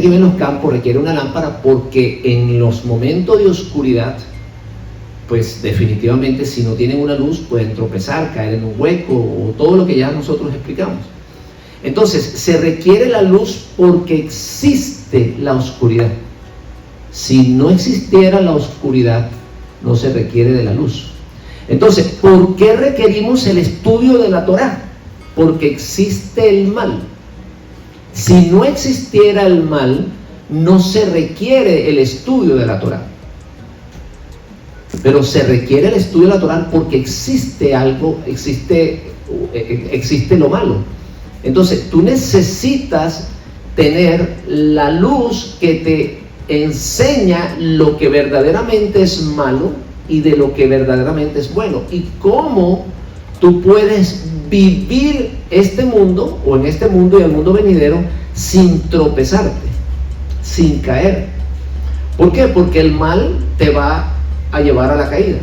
gente que vive en los campos requiere una lámpara porque en los momentos de oscuridad, pues definitivamente si no tienen una luz pueden tropezar, caer en un hueco o todo lo que ya nosotros explicamos. Entonces, se requiere la luz porque existe la oscuridad. Si no existiera la oscuridad, no se requiere de la luz. Entonces, ¿por qué requerimos el estudio de la Torá? Porque existe el mal. Si no existiera el mal, no se requiere el estudio de la Torá. Pero se requiere el estudio de la Torá porque existe algo, existe lo malo. Entonces, tú necesitas tener la luz que te enseña lo que verdaderamente es malo y de lo que verdaderamente es bueno. Y cómo tú puedes vivir este mundo, o en este mundo y el mundo venidero, sin tropezarte, sin caer. ¿Por qué? Porque el mal te va a llevar a la caída.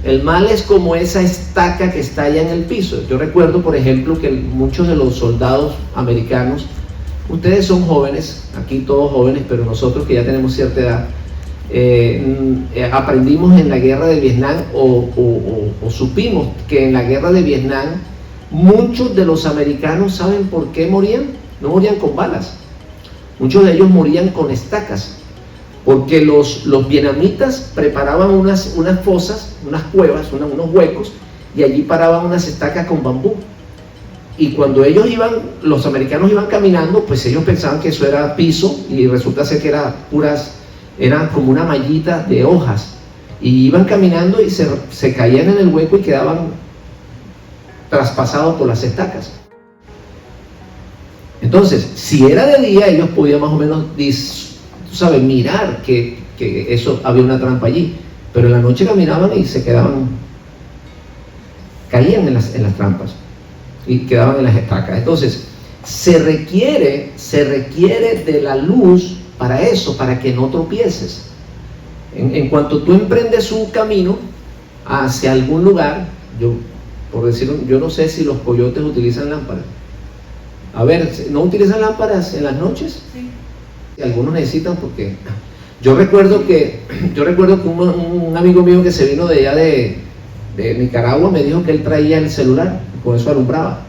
El mal es como esa estaca que está allá en el piso. Yo recuerdo, por ejemplo, que muchos de los soldados americanos, ustedes son jóvenes, aquí todos jóvenes, pero nosotros que ya tenemos cierta edad, aprendimos en la guerra de Vietnam o supimos que en la guerra de Vietnam muchos de los americanos, ¿saben por qué morían? No morían con balas, muchos de ellos morían con estacas, porque los vietnamitas preparaban unas fosas, unas cuevas, unos huecos, y allí paraban unas estacas con bambú. Y cuando ellos los americanos iban caminando, pues ellos pensaban que eso era piso, y resulta ser que eran como una mallita de hojas, y iban caminando y se caían en el hueco y quedaban traspasados por las estacas. Entonces, si era de día, ellos podían más o menos, tú sabes, mirar que eso había una trampa allí, pero en la noche caminaban y caían en las trampas y quedaban en las estacas. Entonces, se requiere de la luz para eso, para que no tropieces. En cuanto tú emprendes un camino hacia algún lugar, yo no sé si los coyotes utilizan lámparas. A ver, ¿no utilizan lámparas en las noches? Sí. Algunos necesitan porque... Yo recuerdo que un amigo mío que se vino de allá de Nicaragua me dijo que él traía el celular y con eso alumbraba.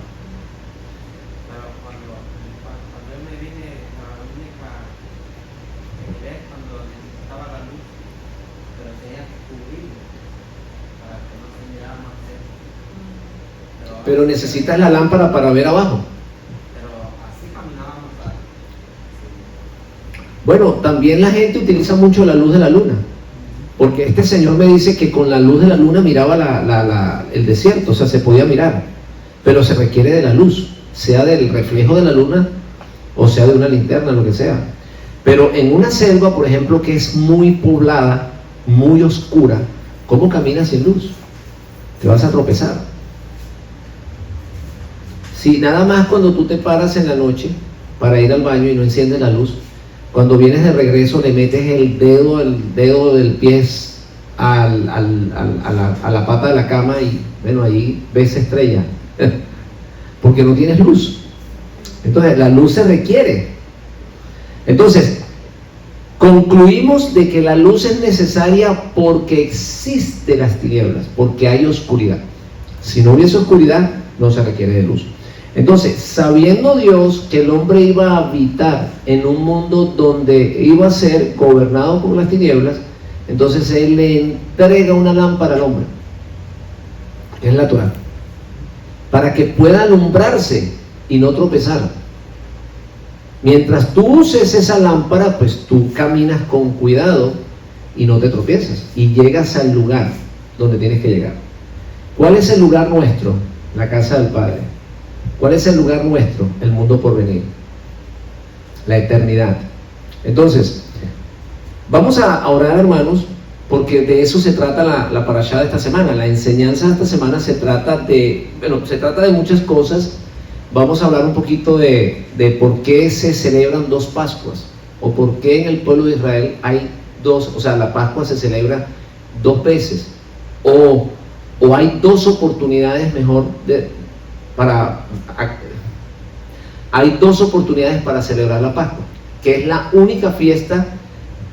Pero necesitas la lámpara para ver abajo. Pero así caminábamos. Bueno, también la gente utiliza mucho la luz de la luna, porque este señor me dice que con la luz de la luna miraba el desierto, o sea, se podía mirar, pero se requiere de la luz, sea del reflejo de la luna o sea de una linterna, lo que sea. Pero en una selva, por ejemplo, que es muy poblada, muy oscura, ¿cómo caminas sin luz? Te vas a tropezar. Si nada más cuando tú te paras en la noche para ir al baño y no enciendes la luz, cuando vienes de regreso le metes el dedo del pie a la pata de la cama y bueno, ahí ves estrella, porque no tienes luz. Entonces la luz se requiere. Entonces concluimos de que la luz es necesaria porque existen las tinieblas, porque hay oscuridad. Si no hubiese oscuridad, no se requiere de luz. Entonces, sabiendo Dios que el hombre iba a habitar en un mundo donde iba a ser gobernado por las tinieblas, entonces Él le entrega una lámpara al hombre, que es la Torá, para que pueda alumbrarse y no tropezar. Mientras tú uses esa lámpara, pues tú caminas con cuidado y no te tropiezas y llegas al lugar donde tienes que llegar. ¿Cuál es el lugar nuestro? La casa del Padre. ¿Cuál es el lugar nuestro? El mundo por venir, la eternidad. Entonces, vamos a orar, hermanos, porque de eso se trata la parashá de esta semana. La enseñanza de esta semana se trata de muchas cosas. Vamos a hablar un poquito de por qué se celebran dos Pascuas, o por qué en el pueblo de Israel hay dos, o sea, la Pascua se celebra dos veces, o hay dos oportunidades hay dos oportunidades para celebrar la Pascua. que es la única fiesta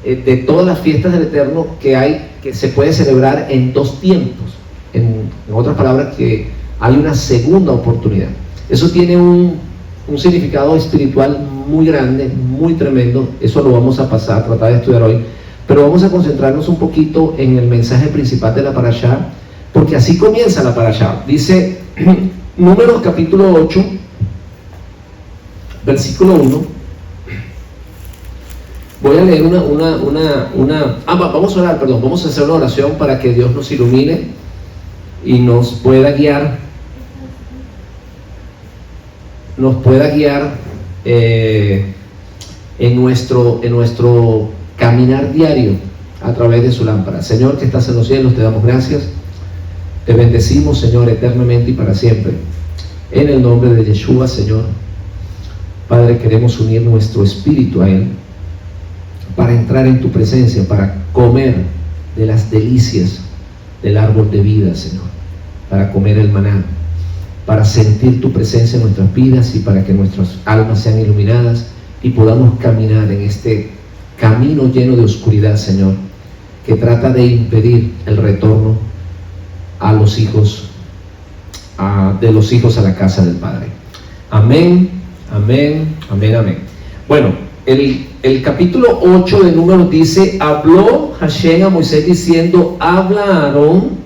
de todas las fiestas del Eterno que se puede celebrar en dos tiempos. En otras palabras, que hay una segunda oportunidad. Eso tiene un significado espiritual muy grande, muy tremendo. Eso lo vamos a tratar de estudiar hoy, pero vamos a concentrarnos un poquito en el mensaje principal de la parashá, porque así comienza la parashá. Dice Números capítulo 8, versículo 1. Voy a leer vamos a orar, vamos a hacer una oración para que Dios nos ilumine y nos pueda guiar en nuestro caminar diario a través de su lámpara. Señor, que estás en los cielos, te damos gracias, te bendecimos, Señor, eternamente y para siempre, en el nombre de Yeshua, Señor. Padre, queremos unir nuestro espíritu a Él para entrar en tu presencia, para comer de las delicias del árbol de vida, Señor, para comer el maná, para sentir tu presencia en nuestras vidas y para que nuestras almas sean iluminadas y podamos caminar en este camino lleno de oscuridad, Señor, que trata de impedir el retorno a los hijos, de los hijos a la casa del Padre. Amén, amén, amén, amén. Bueno, el capítulo 8 de Números dice: habló Hashem a Moisés diciendo, habla a Aarón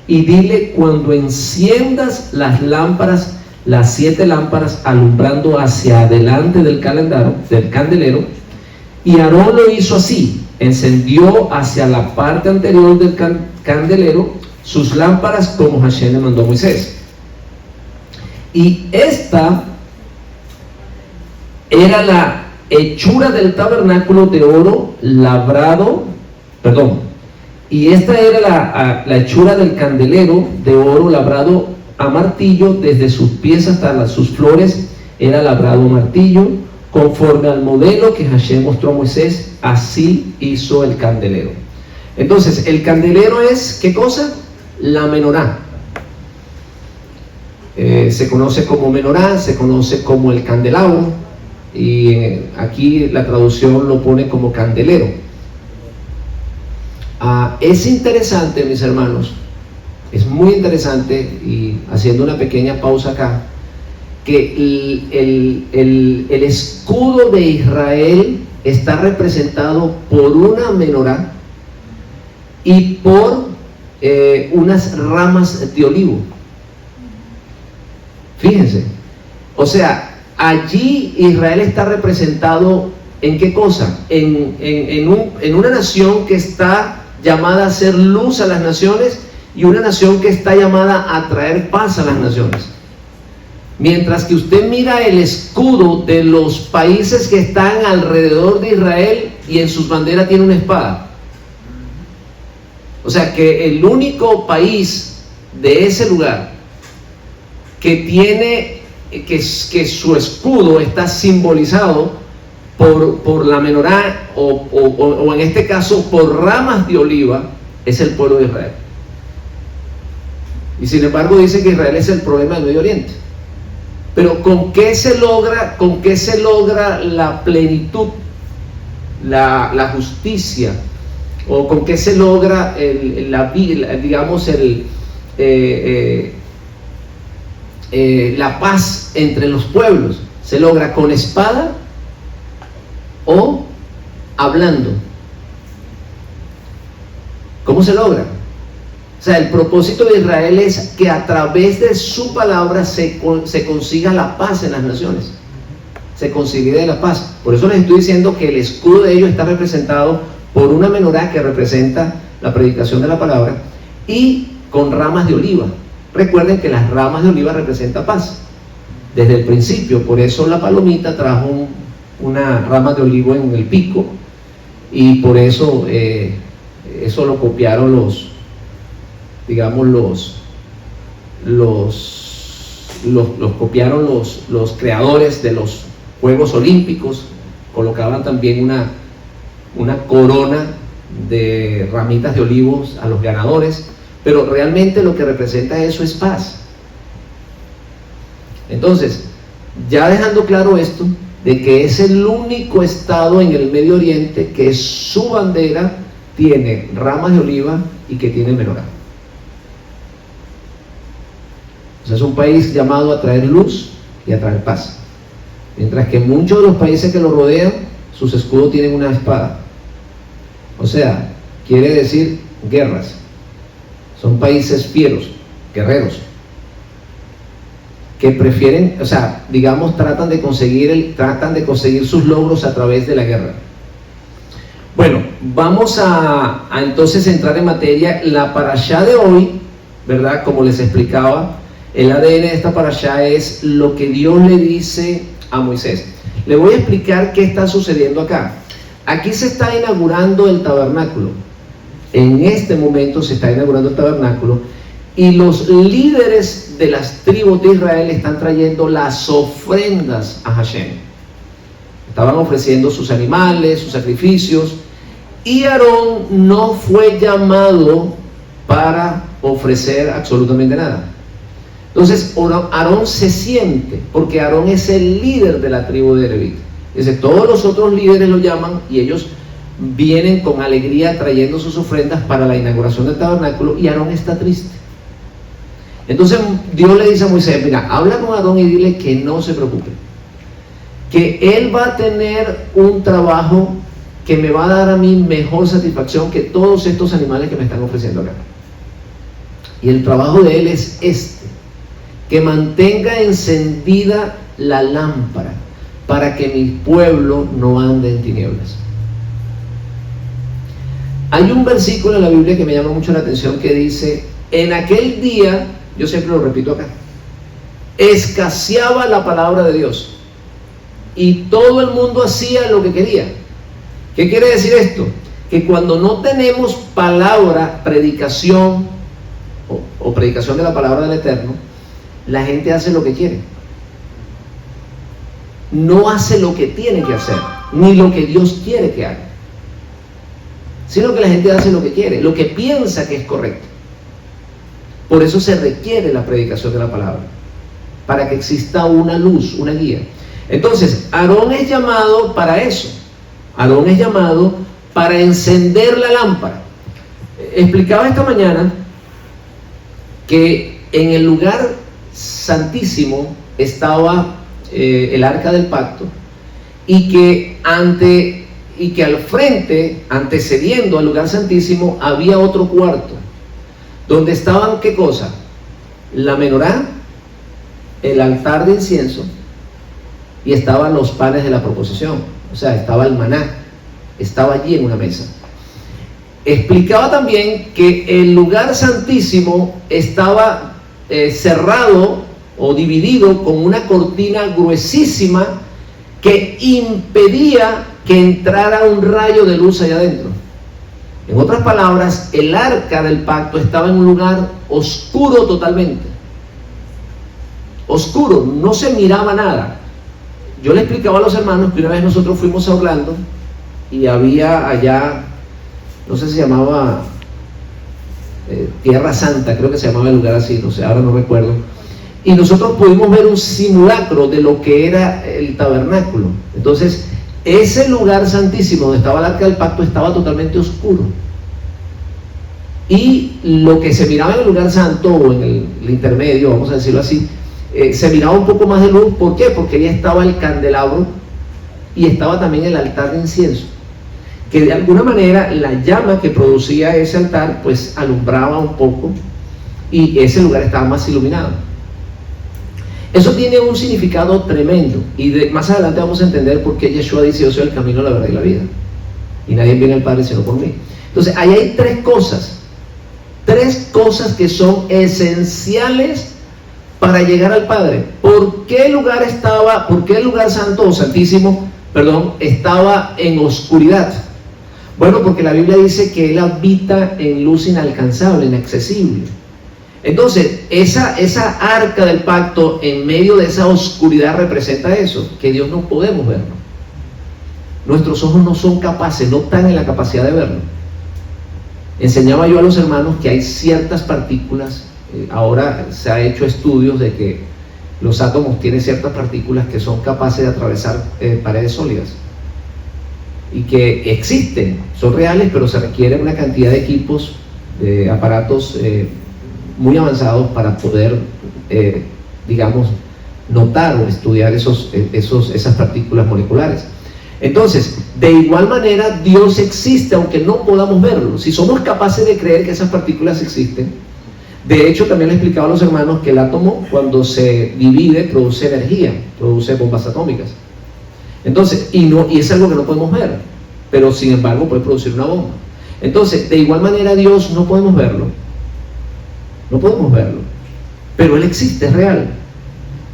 y dile, cuando enciendas las lámparas, las 7 lámparas alumbrando hacia adelante del candelero. Y Aarón lo hizo así, encendió hacia la parte anterior del candelero sus lámparas como Hashem le mandó a Moisés. Y esta era la hechura del tabernáculo de oro labrado, y esta era la hechura del candelero de oro labrado a martillo, desde sus pies hasta sus flores era labrado a martillo, conforme al modelo que Hashem mostró a Moisés, así hizo el candelero. Entonces, el candelero es, ¿qué cosa? La menorá. Se conoce como menorá, se conoce como el candelabro, y aquí la traducción lo pone como candelero. Es interesante, mis hermanos, es muy interesante, y haciendo una pequeña pausa acá, que el escudo de Israel está representado por una menorá y por unas ramas de olivo. Fíjense, o sea, allí Israel está representado ¿en qué cosa? En una nación que está llamada a hacer luz a las naciones y una nación que está llamada a traer paz a las naciones. Mientras que usted mira el escudo de los países que están alrededor de Israel y en sus banderas tiene una espada. O sea que el único país de ese lugar que tiene que su escudo está simbolizado por la menorá o en este caso por ramas de oliva es el pueblo de Israel. Y sin embargo dice que Israel es el problema del Medio Oriente. Pero ¿con qué se logra la plenitud, la justicia? ¿O con qué se logra la paz entre los pueblos? ¿Se logra con espada o hablando? ¿Cómo se logra? O sea, el propósito de Israel es que a través de su palabra se consiga la paz en las naciones, se consigue la paz. Por eso les estoy diciendo que el escudo de ellos está representado por una menorá que representa la predicación de la palabra y con ramas de oliva. Recuerden que las ramas de oliva representan paz desde el principio. Por eso la palomita trajo una rama de olivo en el pico, y por eso eso lo copiaron los creadores de los Juegos Olímpicos. Colocaban también una corona de ramitas de olivos a los ganadores, pero realmente lo que representa eso es paz. Entonces, ya dejando claro esto, de que es el único estado en el Medio Oriente que su bandera tiene ramas de oliva y que tiene menorá. O sea, es un país llamado a traer luz y a traer paz. Mientras que muchos de los países que lo rodean, sus escudos tienen una espada. O sea, quiere decir guerras. Son países fieros, guerreros, que prefieren, o sea, digamos, tratan de conseguir sus logros a través de la guerra. Bueno, vamos a entonces entrar en materia. La parashá de hoy, ¿verdad? Como les explicaba, el ADN de esta parashá es lo que Dios le dice a Moisés. Le voy a explicar qué está sucediendo acá. Aquí se está inaugurando el tabernáculo. En este momento se está inaugurando el tabernáculo y los líderes de las tribus de Israel están trayendo las ofrendas a Hashem. Estaban ofreciendo sus animales, sus sacrificios, y Aarón no fue llamado para ofrecer absolutamente nada. Entonces Aarón se siente, porque Aarón es el líder de la tribu de Leví. Dice, todos los otros líderes lo llaman y ellos vienen con alegría trayendo sus ofrendas para la inauguración del tabernáculo, y Aarón está triste. Entonces Dios le dice a Moisés, mira, habla con Aarón y dile que no se preocupe, que él va a tener un trabajo que me va a dar a mí mejor satisfacción que todos estos animales que me están ofreciendo acá. Y el trabajo de él es que mantenga encendida la lámpara para que mi pueblo no ande en tinieblas. Hay un versículo en la Biblia que me llama mucho la atención que dice, en aquel día, yo siempre lo repito acá, escaseaba la palabra de Dios y todo el mundo hacía lo que quería. ¿Qué quiere decir esto? Que cuando no tenemos palabra, predicación o predicación de la palabra del Eterno, la gente hace lo que quiere. No hace lo que tiene que hacer, ni lo que Dios quiere que haga, sino que la gente hace lo que quiere, lo que piensa que es correcto. Por eso se requiere la predicación de la palabra, para que exista una luz, una guía. Entonces, Aarón es llamado para eso. Aarón es llamado para encender la lámpara. Explicaba esta mañana que en el lugar santísimo estaba el arca del pacto, y que al frente, antecediendo al lugar santísimo, había otro cuarto donde estaban, ¿qué cosa? La menorá, el altar de incienso, y estaban los panes de la proposición, o sea, estaba el maná, estaba allí en una mesa. Explicaba también que el lugar santísimo estaba cerrado o dividido con una cortina gruesísima que impedía que entrara un rayo de luz allá adentro. En otras palabras, el arca del pacto estaba en un lugar oscuro totalmente. Oscuro, no se miraba nada. Yo le explicaba a los hermanos que una vez nosotros fuimos a Orlando y había allá, no sé si se llamaba Tierra Santa, creo que se llamaba el lugar así, no sé, ahora no recuerdo. Y nosotros pudimos ver un simulacro de lo que era el tabernáculo. Entonces, ese lugar santísimo donde estaba el arca del pacto estaba totalmente oscuro. Y lo que se miraba en el lugar santo, o en el intermedio, vamos a decirlo así, se miraba un poco más de luz. ¿Por qué? Porque ahí estaba el candelabro y estaba también el altar de incienso, que de alguna manera la llama que producía ese altar pues alumbraba un poco y ese lugar estaba más iluminado. Eso tiene un significado tremendo, y más adelante vamos a entender por qué Yeshua dice: yo soy el camino, la verdad y la vida, y nadie viene al Padre sino por mí. Entonces ahí hay tres cosas que son esenciales para llegar al Padre. ¿Por qué el lugar santo o santísimo, estaba en oscuridad? Bueno, porque la Biblia dice que Él habita en luz inalcanzable, inaccesible. Entonces, esa arca del pacto en medio de esa oscuridad representa eso, que Dios no podemos verlo. Nuestros ojos no son capaces, no están en la capacidad de verlo. Enseñaba yo a los hermanos que hay ciertas partículas, ahora se ha hecho estudios de que los átomos tienen ciertas partículas que son capaces de atravesar paredes sólidas y que existen, son reales, pero se requiere una cantidad de equipos, de aparatos muy avanzados para poder, digamos, notar o estudiar esas partículas moleculares. Entonces, de igual manera, Dios existe aunque no podamos verlo. Si somos capaces de creer que esas partículas existen, de hecho también le explicaba a los hermanos que el átomo, cuando se divide, produce energía, produce bombas atómicas. Entonces, y es algo que no podemos ver, pero sin embargo puede producir una bomba. Entonces, de igual manera, Dios no podemos verlo, pero Él existe, es real.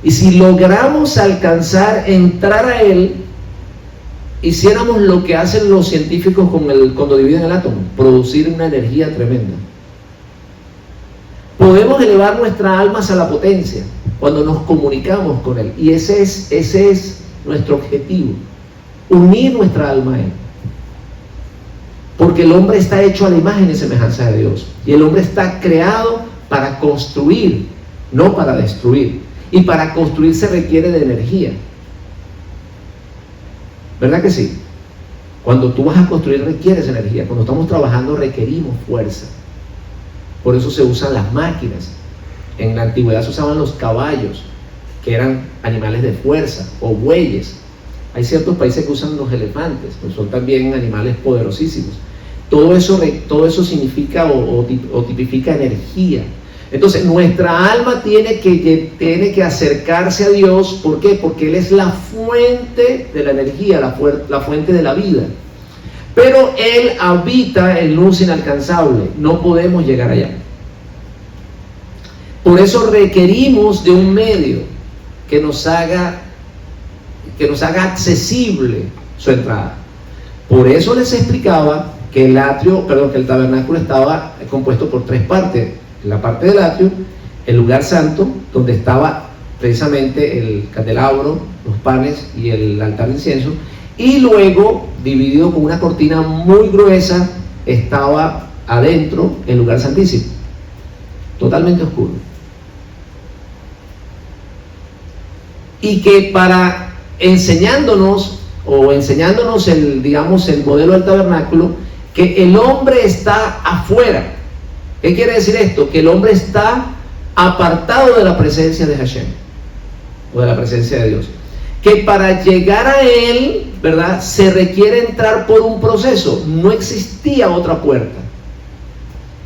Y si logramos alcanzar, entrar a Él, hiciéramos lo que hacen los científicos cuando dividen el átomo, producir una energía tremenda. Podemos elevar nuestras almas a la potencia cuando nos comunicamos con Él, y ese es nuestro objetivo, unir nuestra alma a Él, porque el hombre está hecho a la imagen y semejanza de Dios, y el hombre está creado para construir, no para destruir, y para construir se requiere de energía. ¿Verdad que sí? Cuando tú vas a construir requieres energía. Cuando estamos trabajando requerimos fuerza. Por eso se usan las máquinas. En la antigüedad se usaban los caballos, que eran animales de fuerza, o bueyes. Hay ciertos países que usan los elefantes, pues son también animales poderosísimos. Todo eso significa o tipifica energía. Entonces nuestra alma tiene que acercarse a Dios. ¿Por qué? Porque Él es la fuente de la energía, la fuente de la vida. Pero Él habita en luz inalcanzable, no podemos llegar allá. Por eso requerimos de un medio que nos haga accesible su entrada. Por eso les explicaba que el tabernáculo estaba compuesto por tres partes. La parte del atrio, el lugar santo, donde estaba precisamente el candelabro, los panes y el altar de incienso, y luego, dividido con una cortina muy gruesa, estaba adentro el lugar santísimo, totalmente oscuro. Y que enseñándonos el modelo del tabernáculo, que el hombre está afuera. ¿Qué quiere decir esto? Que el hombre está apartado de la presencia de Hashem, o de la presencia de Dios. Que para llegar a Él, ¿verdad?, se requiere entrar por un proceso. No existía otra puerta.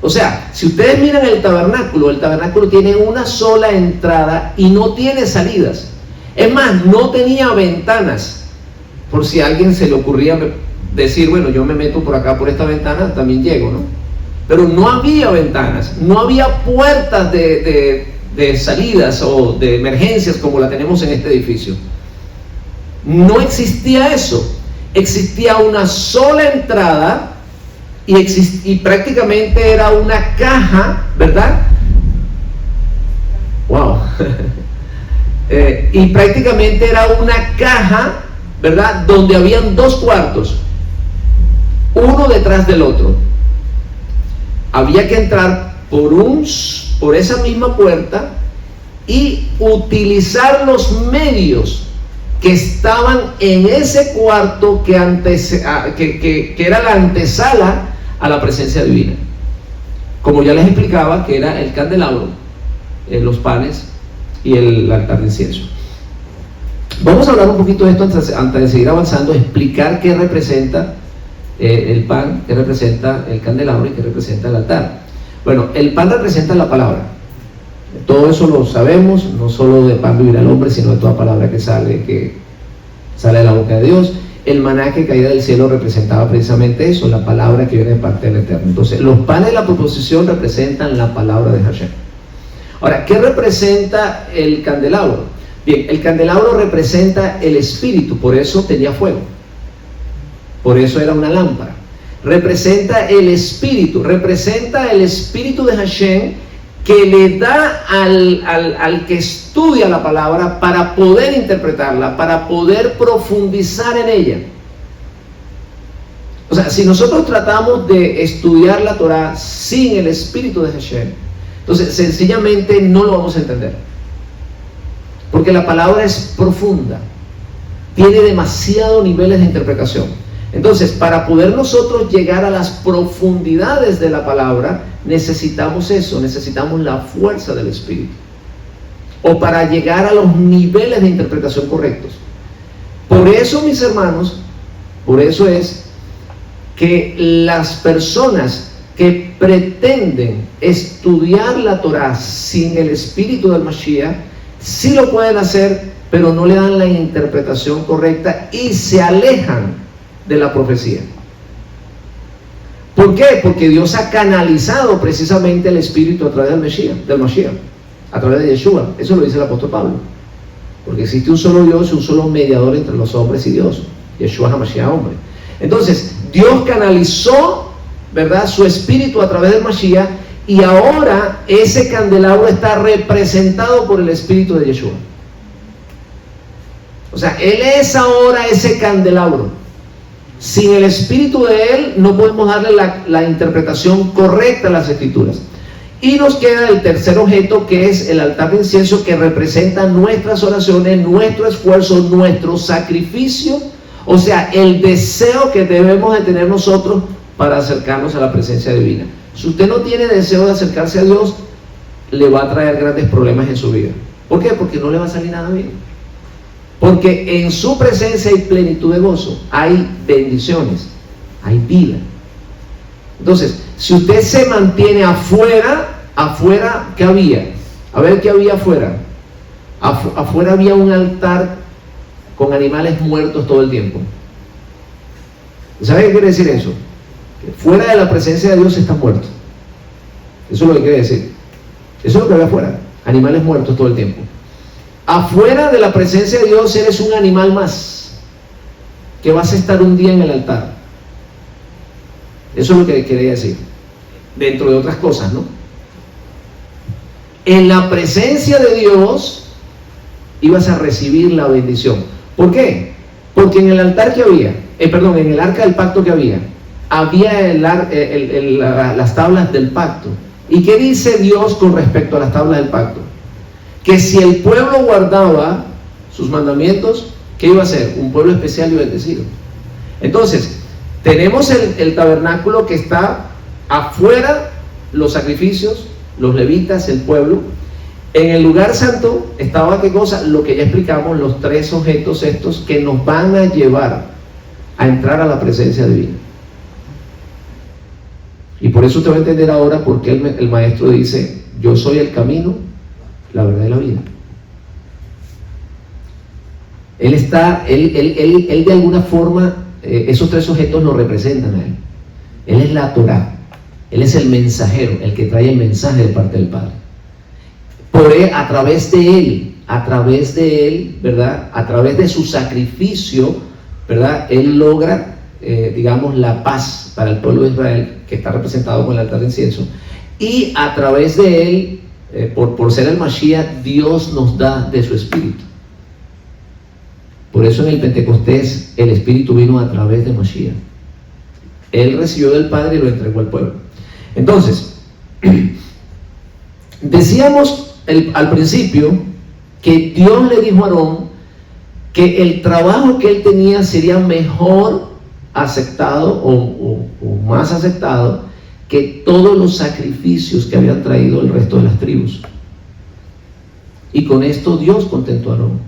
O sea, si ustedes miran el tabernáculo tiene una sola entrada y no tiene salidas. Es más, no tenía ventanas. Por si a alguien se le ocurría decir, bueno, yo me meto por acá, por esta ventana, también llego, ¿no? Pero no había ventanas, no había puertas de salidas o de emergencias como la tenemos en este edificio. No existía eso. Existía una sola entrada y prácticamente era una caja, ¿verdad? ¡Wow! Y prácticamente era una caja, ¿verdad?, donde habían dos cuartos, uno detrás del otro. Había que entrar por esa misma puerta y utilizar los medios que estaban en ese cuarto que era la antesala a la presencia divina. Como ya les explicaba, que era el candelabro, los panes y el altar de incienso. Vamos a hablar un poquito de esto antes de seguir avanzando, explicar qué representa el pan, qué representa el candelabro y qué representa el altar. Bueno, el pan representa la palabra. Todo eso lo sabemos, no solo de pan vivirá el hombre, sino de toda palabra que sale de la boca de Dios. El maná que caía del cielo representaba precisamente eso, la palabra que viene de parte del Eterno. Entonces, los panes de la proposición representan la palabra de Hashem. Ahora, ¿qué representa el candelabro? Bien, el candelabro representa el espíritu, por eso tenía fuego. Por eso era una lámpara. Representa el espíritu de Hashem, que le da al que estudia la palabra para poder interpretarla, para poder profundizar en ella. O sea, si nosotros tratamos de estudiar la Torah sin el espíritu de Hashem, entonces sencillamente no lo vamos a entender. Porque la palabra es profunda, tiene demasiados niveles de interpretación. Entonces, para poder nosotros llegar a las profundidades de la palabra, necesitamos eso, necesitamos la fuerza del Espíritu. O para llegar a los niveles de interpretación correctos. Por eso, mis hermanos, por eso es que las personas que pretenden estudiar la Torá sin el espíritu del Mashiach, sí lo pueden hacer, pero no le dan la interpretación correcta y se alejan de la profecía. ¿Por qué? Porque Dios ha canalizado precisamente el espíritu a través del Mashiach, a través de Yeshua. Eso lo dice el apóstol Pablo. Porque existe un solo Dios y un solo mediador entre los hombres y Dios. Yeshua HaMashiach, hombre. Entonces, Dios canalizó, ¿verdad?, su espíritu a través del Mashiach, y ahora ese candelabro está representado por el espíritu de Yeshua. O sea, Él es ahora ese candelabro. Sin el espíritu de Él no podemos darle la interpretación correcta a las escrituras. Y nos queda el tercer objeto, que es el altar de incienso, que representa nuestras oraciones, nuestro esfuerzo, nuestro sacrificio, o sea, el deseo que debemos de tener nosotros para acercarnos a la presencia divina. Si usted no tiene deseo de acercarse a Dios, le va a traer grandes problemas en su vida. ¿Por qué? Porque no le va a salir nada bien. Porque en su presencia hay plenitud de gozo, hay bendiciones, hay vida. Entonces, si usted se mantiene afuera, ¿qué había? A ver, ¿qué había afuera? Afuera había un altar con animales muertos todo el tiempo. ¿Sabe qué quiere decir eso? Que fuera de la presencia de Dios está muerto. Eso es lo que quiere decir. Eso es lo que había afuera, animales muertos todo el tiempo. Afuera de la presencia de Dios eres un animal más, que vas a estar un día en el altar. Eso es lo que quería decir, dentro de otras cosas, ¿no? En la presencia de Dios ibas a recibir la bendición. ¿Por qué? Porque en el altar que había, en el arca del pacto que había las tablas del pacto. ¿Y qué dice Dios con respecto a las tablas del pacto? Que si el pueblo guardaba sus mandamientos, ¿qué iba a ser? Un pueblo especial y bendecido. Entonces, tenemos el tabernáculo que está afuera, los sacrificios, los levitas, el pueblo. En el lugar santo estaba, ¿qué cosa? Lo que ya explicamos, los tres objetos estos que nos van a llevar a entrar a la presencia divina. Y por eso te va a entender ahora por qué el maestro dice: yo soy el camino, la verdad y la vida. Él de alguna forma, esos tres objetos lo representan a él. Él es la Torá, él es el mensajero, el que trae el mensaje de parte del Padre. Por él, a través de él, ¿verdad? A través de su sacrificio, ¿verdad? Él logra, digamos, la paz para el pueblo de Israel, que está representado con el altar de incienso. Y a través de él, por ser el Mashiach, Dios nos da de su espíritu. Por eso en el Pentecostés el espíritu vino a través de Mashiach. Él recibió del Padre y lo entregó al pueblo. Entonces, decíamos al principio que Dios le dijo a Aarón que el trabajo que él tenía sería mejor aceptado o más aceptado que todos los sacrificios que habían traído el resto de las tribus. Y con esto Dios contentó a Aarón.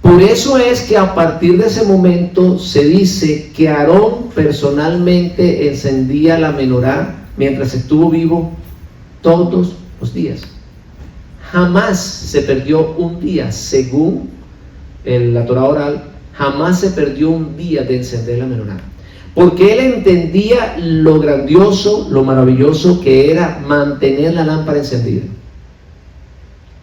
Por eso es que a partir de ese momento se dice que Aarón personalmente encendía la menorá mientras estuvo vivo todos los días. Jamás se perdió un día, según la Torá oral, jamás se perdió un día de encender la menorá. Porque él entendía lo grandioso, lo maravilloso que era mantener la lámpara encendida.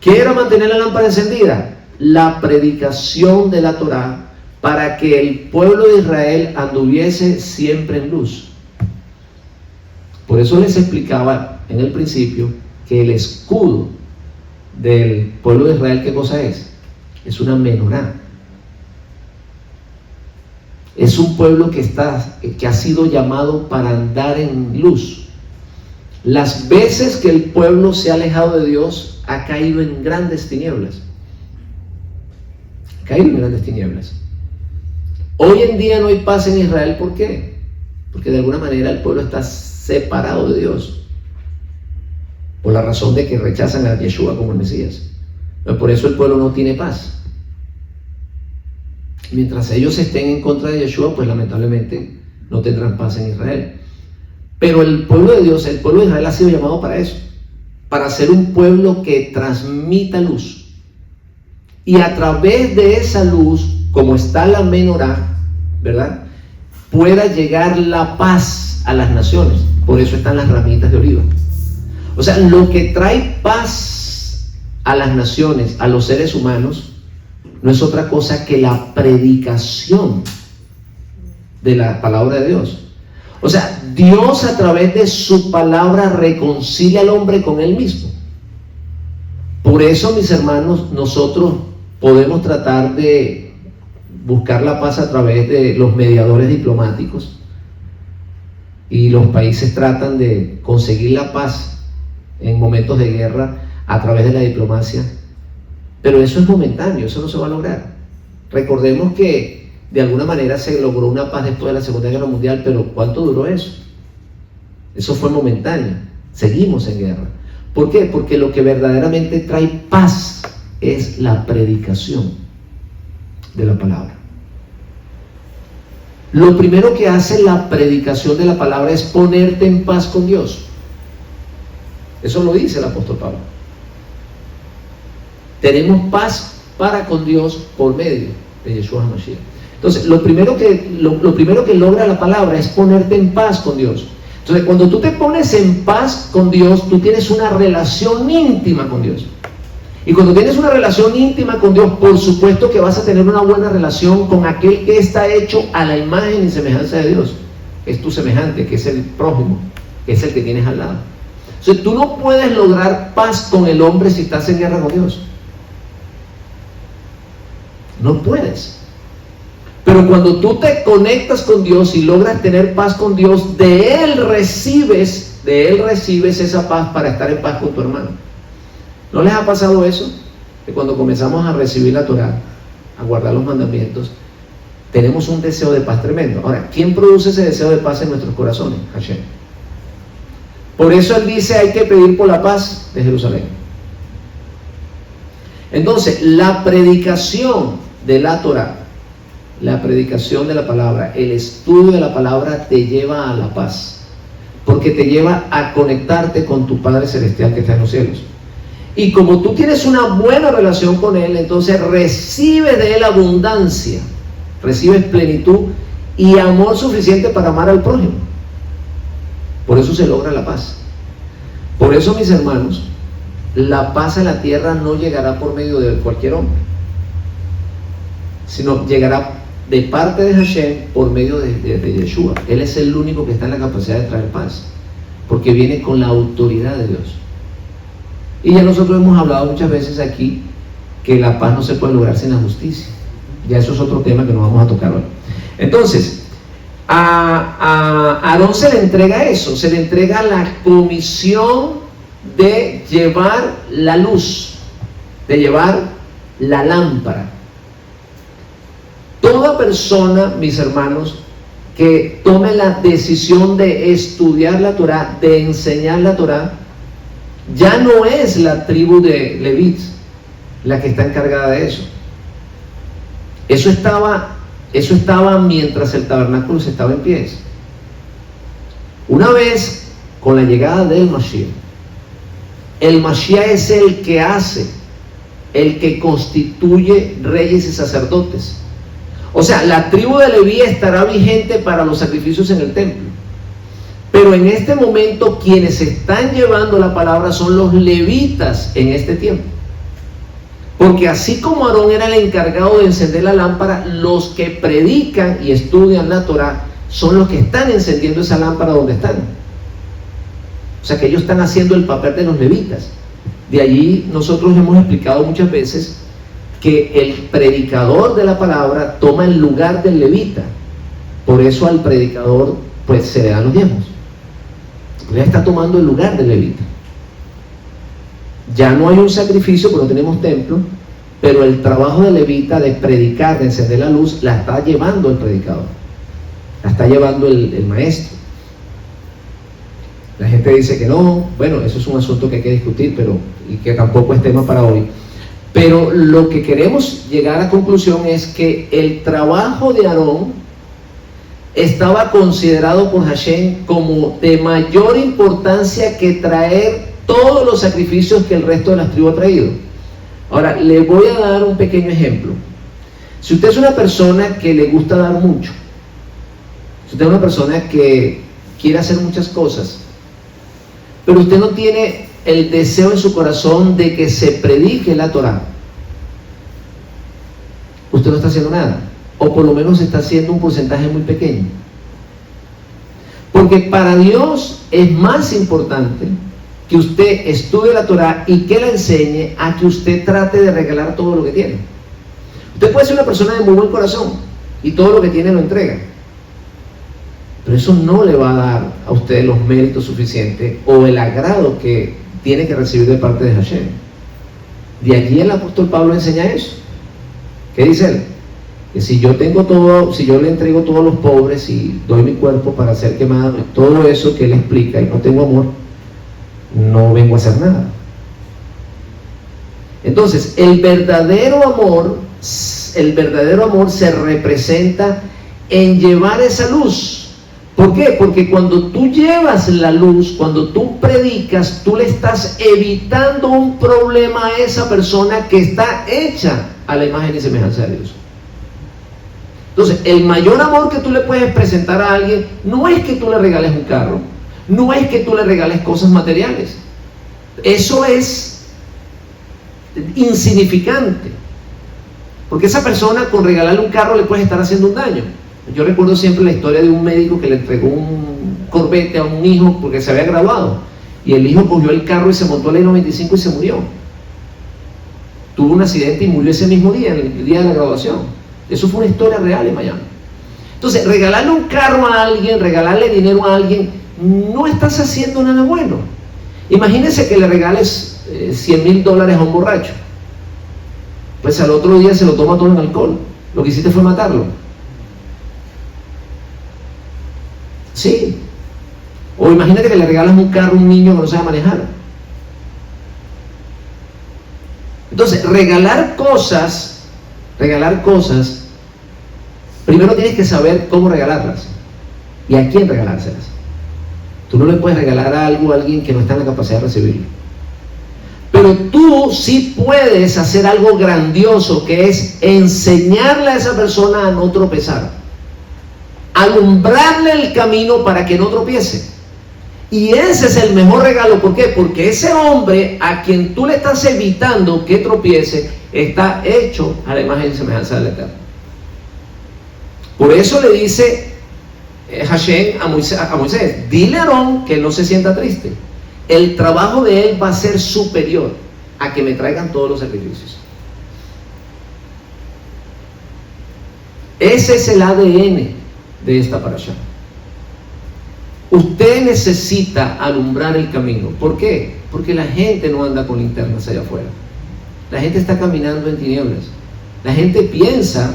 ¿Qué era mantener la lámpara encendida? La predicación de la Torá, para que el pueblo de Israel anduviese siempre en luz. Por eso les explicaba en el principio que el escudo del pueblo de Israel, ¿qué cosa es? Es una menorá. Es un pueblo que ha sido llamado para andar en luz. Las veces que el pueblo se ha alejado de Dios, ha caído en grandes tinieblas. caído en grandes tinieblas. Hoy en día no hay paz en Israel, ¿por qué? Porque de alguna manera el pueblo está separado de Dios, por la razón de que rechazan a Yeshua como el Mesías. Pero por eso el pueblo no tiene paz. Mientras ellos estén en contra de Yeshua, pues lamentablemente no tendrán paz en Israel. Pero el pueblo de Dios, el pueblo de Israel ha sido llamado para eso, para ser un pueblo que transmita luz. Y a través de esa luz, como está la menorá, ¿verdad?, pueda llegar la paz a las naciones. Por eso están las ramitas de oliva. O sea, lo que trae paz a las naciones, a los seres humanos, no es otra cosa que la predicación de la palabra de Dios. O sea, Dios a través de su palabra reconcilia al hombre con él mismo. Por eso, mis hermanos, nosotros podemos tratar de buscar la paz a través de los mediadores diplomáticos, y los países tratan de conseguir la paz en momentos de guerra a través de la diplomacia, pero eso es momentáneo, eso no se va a lograr. Recordemos que de alguna manera se logró una paz después de la Segunda Guerra Mundial, pero ¿cuánto duró eso? Eso fue momentáneo, seguimos en guerra. ¿Por qué? Porque lo que verdaderamente trae paz es la predicación de la palabra. Lo primero que hace la predicación de la palabra es ponerte en paz con Dios. Eso lo dice el apóstol Pablo. Tenemos paz para con Dios por medio de Yeshua HaMashiach. Entonces, lo primero que logra la palabra es ponerte en paz con Dios. Entonces, cuando tú te pones en paz con Dios, tú tienes una relación íntima con Dios. Y cuando tienes una relación íntima con Dios, por supuesto que vas a tener una buena relación con aquel que está hecho a la imagen y semejanza de Dios. Es tu semejante, que es el prójimo, que es el que tienes al lado. Entonces, tú no puedes lograr paz con el hombre si estás en guerra con Dios. No puedes. Pero cuando tú te conectas con Dios y logras tener paz con Dios, de Él recibes esa paz para estar en paz con tu hermano. ¿No les ha pasado eso? Que cuando comenzamos a recibir la Torá, a guardar los mandamientos, tenemos un deseo de paz tremendo. Ahora, ¿quién produce ese deseo de paz en nuestros corazones? Hashem. Por eso Él dice, hay que pedir por la paz de Jerusalén. Entonces, la predicación de la Torá, la predicación de la palabra, el estudio de la palabra te lleva a la paz, porque te lleva a conectarte con tu Padre Celestial que está en los cielos. Y como tú tienes una buena relación con Él, entonces recibes de Él abundancia, recibes plenitud y amor suficiente para amar al prójimo. Por eso se logra la paz. Por eso, mis hermanos, la paz en la tierra no llegará por medio de cualquier hombre, sino llegará de parte de Hashem por medio de Yeshua. Él es el único que está en la capacidad de traer paz, porque viene con la autoridad de Dios. Y ya nosotros hemos hablado muchas veces aquí que la paz no se puede lograr sin la justicia. Ya eso es otro tema que no vamos a tocar hoy. Entonces, a Aarón se le entrega eso, se le entrega la comisión de llevar la luz, de llevar la lámpara. Toda persona, mis hermanos, que tome la decisión de estudiar la Torá, de enseñar la Torá, ya no es la tribu de Levit la que está encargada de eso. Eso estaba mientras el tabernáculo estaba en pie. Una vez, con la llegada del Mashiach, el Mashiach es el que hace, el que constituye reyes y sacerdotes. O sea, la tribu de Leví estará vigente para los sacrificios en el templo. Pero en este momento quienes están llevando la palabra son los levitas en este tiempo. Porque así como Aarón era el encargado de encender la lámpara, los que predican y estudian la Torá son los que están encendiendo esa lámpara donde están. O sea que ellos están haciendo el papel de los levitas. De allí nosotros hemos explicado muchas veces que el predicador de la palabra toma el lugar del levita. Por eso al predicador pues se le dan los diezmos. Él está tomando el lugar del levita. Ya no hay un sacrificio porque no tenemos templo, pero el trabajo de levita de predicar, de encender la luz, la está llevando el predicador, la está llevando el maestro. La gente dice que no, bueno, eso es un asunto que hay que discutir, y que tampoco es tema para hoy. Pero lo que queremos llegar a conclusión es que el trabajo de Aarón estaba considerado por Hashem como de mayor importancia que traer todos los sacrificios que el resto de las tribus ha traído. Ahora, le voy a dar un pequeño ejemplo. Si usted es una persona que le gusta dar mucho, si usted es una persona que quiere hacer muchas cosas, pero usted no tiene el deseo en su corazón de que se predique la Torá, usted no está haciendo nada, o por lo menos está haciendo un porcentaje muy pequeño. Porque para Dios es más importante que usted estudie la Torá y que la enseñe a que usted trate de regalar todo lo que tiene. Usted puede ser una persona de muy buen corazón y todo lo que tiene lo entrega, pero eso no le va a dar a usted los méritos suficientes o el agrado que tiene que recibir de parte de Hashem. De allí el apóstol Pablo enseña eso. ¿Qué dice él? Que si yo tengo todo, si yo le entrego todo a los pobres y doy mi cuerpo para ser quemado, todo eso que él explica, y no tengo amor, no vengo a hacer nada. Entonces, el verdadero amor se representa en llevar esa luz. ¿Por qué? Porque cuando tú llevas la luz, cuando tú predicas, tú le estás evitando un problema a esa persona que está hecha a la imagen y semejanza de Dios. Entonces, el mayor amor que tú le puedes presentar a alguien no es que tú le regales un carro, no es que tú le regales cosas materiales. Eso es insignificante, porque esa persona con regalarle un carro le puede estar haciendo un daño. Yo recuerdo siempre la historia de un médico que le entregó un Corvette a un hijo porque se había graduado, y el hijo cogió el carro y se montó a la I-95 y se murió. Tuvo un accidente y murió ese mismo día, el día de la graduación. Eso fue una historia real en Miami. Entonces, regalarle un carro a alguien, regalarle dinero a alguien, no estás haciendo nada bueno. Imagínese que le regales $100,000 a un borracho, pues al otro día se lo toma todo en alcohol. Lo que hiciste fue matarlo. Sí. O imagínate que le regalas un carro a un niño que no sabe manejar. Entonces, regalar cosas, primero tienes que saber cómo regalarlas y a quién regalárselas. Tú no le puedes regalar algo a alguien que no está en la capacidad de recibirlo. Pero tú sí puedes hacer algo grandioso, que es enseñarle a esa persona a no tropezar, alumbrarle el camino para que no tropiece. Y ese es el mejor regalo. ¿Por qué? Porque ese hombre a quien tú le estás evitando que tropiece está hecho a la imagen y semejanza del Eterno. Por eso le dice Hashem a Moisés, dile a Aarón que no se sienta triste. El trabajo de él va a ser superior a que me traigan todos los sacrificios. Ese es el ADN de esta parasha. Usted necesita alumbrar el camino. ¿Por qué? Porque la gente no anda con linternas allá afuera. La gente está caminando en tinieblas. La gente piensa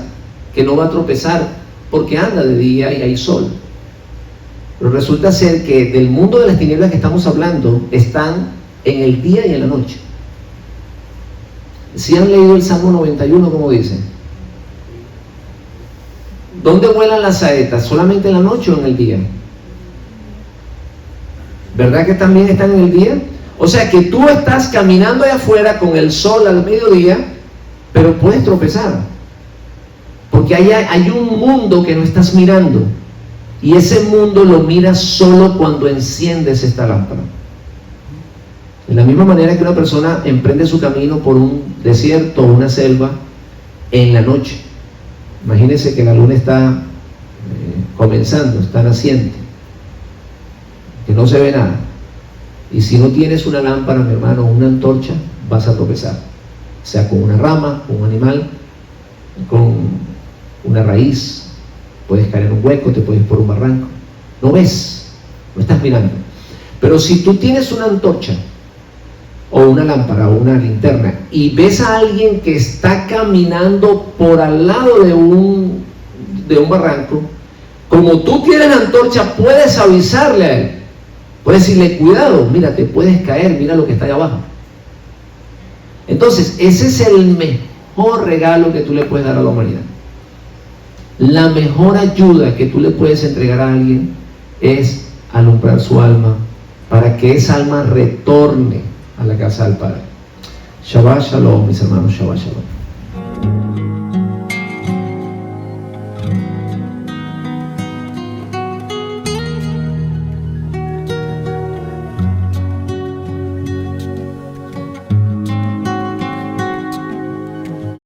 que no va a tropezar porque anda de día y hay sol. Pero resulta ser que del mundo de las tinieblas que estamos hablando están en el día y en la noche. ¿Sí han leído el Salmo 91 como dice? ¿Dónde vuelan las saetas? ¿Solamente en la noche o en el día? ¿Verdad que también están en el día? O sea que tú estás caminando allá afuera con el sol al mediodía, pero puedes tropezar, porque hay un mundo que no estás mirando, y ese mundo lo miras solo cuando enciendes esta lámpara. De la misma manera que una persona emprende su camino por un desierto o una selva en la noche. Imagínense que la luna está comenzando, está naciente, que no se ve nada, y si no tienes una lámpara, mi hermano, una antorcha, vas a tropezar, sea con una rama, con un animal, con una raíz, puedes caer en un hueco, te puedes ir por un barranco, no ves, no estás mirando. Pero si tú tienes una antorcha o una lámpara o una linterna y ves a alguien que está caminando por al lado de un barranco, como tú tienes la antorcha, puedes avisarle a él, puedes decirle: cuidado, mira, te puedes caer, mira lo que está allá abajo. Entonces, ese es el mejor regalo que tú le puedes dar a la humanidad. La mejor ayuda que tú le puedes entregar a alguien es alumbrar su alma, para que esa alma retorne a la casa del Padre. Shabbat Shalom, mis hermanos, Shabbat Shalom.